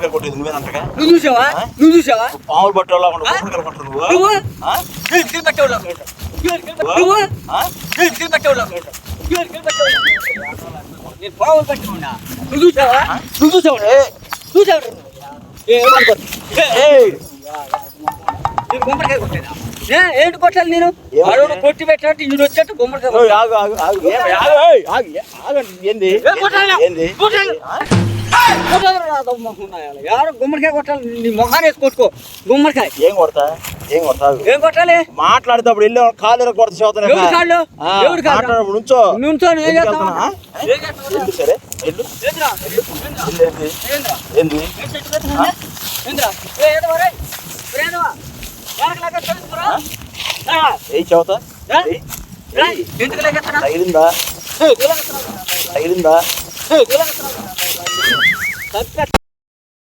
గుమ్మడికాయ కొట్టేది నువ్వేనంటగా. నువ్వు చూసావా పాములు పట్టేవాళ్ళ గుమ్మడికాయలు కొట్టరు నువ్వు. నేను పావులు పట్టుకున్నా. నువ్వు చూసావా గుమ్మడికాయ కొట్టేదా? ఏంటి కొట్టాలి నేను? కొట్టి పెట్టినట్టు ఇల్లు వచ్చేట్టు గుమ్మడికాయ గుమ్మడికాయ కొట్టాలి. నీ మొహాన్ని వేసి కొట్టుకో. గుమ్మడికాయ ఏం కొట్టాలి? మాట్లాడేటప్పుడు వెళ్ళి కాలు కొడత నుంచో సరే ఏ చదువుతా తగిలిందా